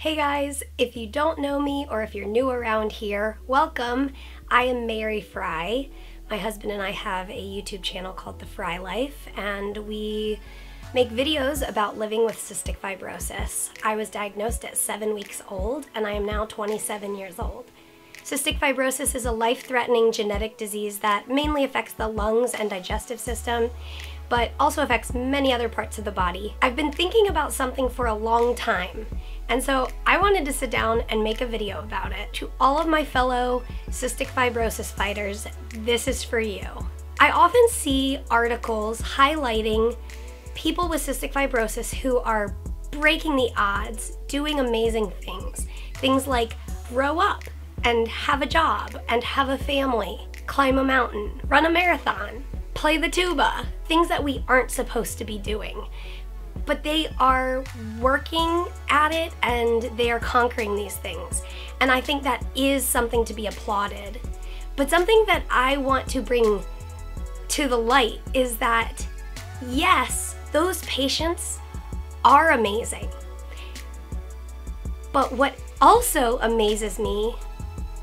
Hey guys, if you don't know me or if you're new around here, welcome. I am Mary Frey. My husband and I have a YouTube channel called The Frey Life, and we make videos about living with cystic fibrosis. I was diagnosed at 7 weeks old, and I am now 27 years old. Cystic fibrosis is a life-threatening genetic disease that mainly affects the lungs and digestive system, but also affects many other parts of the body. I've been thinking about something for a long time, and so I wanted to sit down and make a video about it. To all of my fellow cystic fibrosis fighters, this is for you. I often see articles highlighting people with cystic fibrosis who are breaking the odds, doing amazing things. Things like grow up and have a job and have a family, climb a mountain, run a marathon, play the tuba, things that we aren't supposed to be doing. But they are working at it and they are conquering these things. And I think that is something to be applauded. But something that I want to bring to the light is that, yes, those patients are amazing. But what also amazes me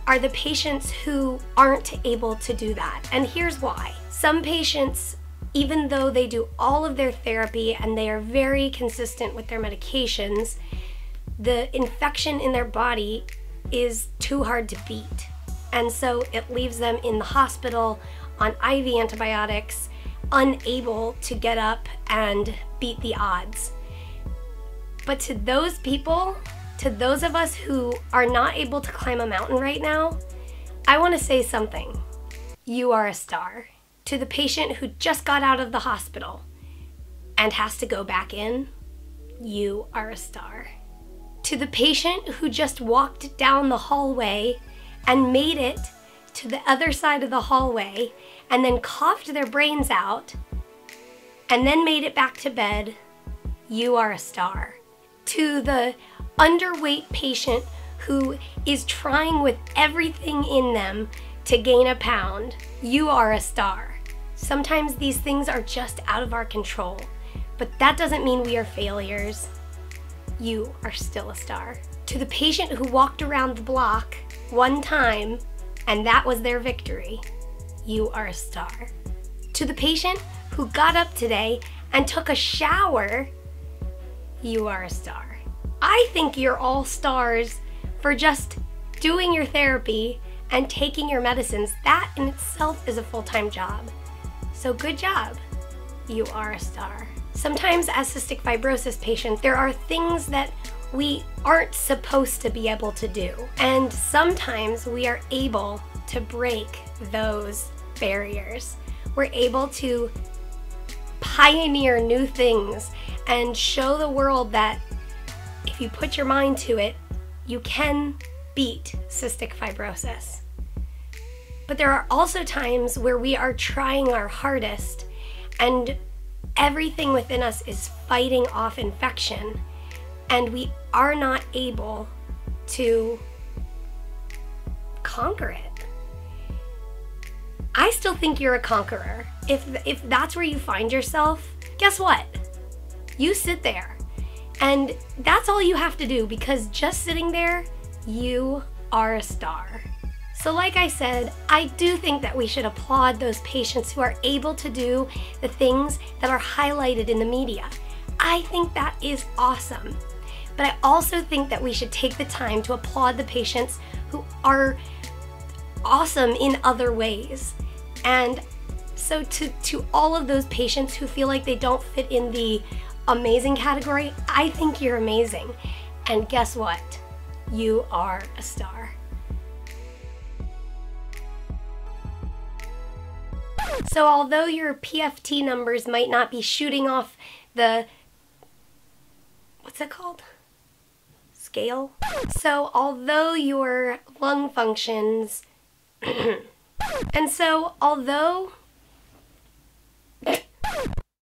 are the patients who aren't able to do that. And here's why. Some patients, even though they do all of their therapy and they are very consistent with their medications, the infection in their body is too hard to beat. And so it leaves them in the hospital on IV antibiotics, unable to get up and beat the odds. But to those people, to those of us who are not able to climb a mountain right now, I want to say something. You are a star. To the patient who just got out of the hospital and has to go back in, you are a star. To the patient who just walked down the hallway and made it to the other side of the hallway and then coughed their brains out and then made it back to bed, you are a star. To the underweight patient who is trying with everything in them to gain a pound, you are a star. Sometimes these things are just out of our control, but that doesn't mean we are failures. You are still a star. To the patient who walked around the block one time and that was their victory, you are a star. To the patient who got up today and took a shower, you are a star. I think you're all stars for just doing your therapy and taking your medicines. That in itself is a full-time job. So good job. You are a star. Sometimes as cystic fibrosis patients, there are things that we aren't supposed to be able to do. And sometimes we are able to break those barriers. We're able to pioneer new things and show the world that if you put your mind to it, you can beat cystic fibrosis. But there are also times where we are trying our hardest and everything within us is fighting off infection and we are not able to conquer it. I still think you're a conqueror. If that's where you find yourself, guess what? You sit there. And that's all you have to do, because just sitting there, you are a star. So like I said, I do think that we should applaud those patients who are able to do the things that are highlighted in the media. I think that is awesome. But I also think that we should take the time to applaud the patients who are awesome in other ways. And so to all of those patients who feel like they don't fit in the amazing category, I think you're amazing. And guess what? You are a star. So although your PFT numbers might not be shooting off the, what's it called? Scale? So although your lung functions, and so although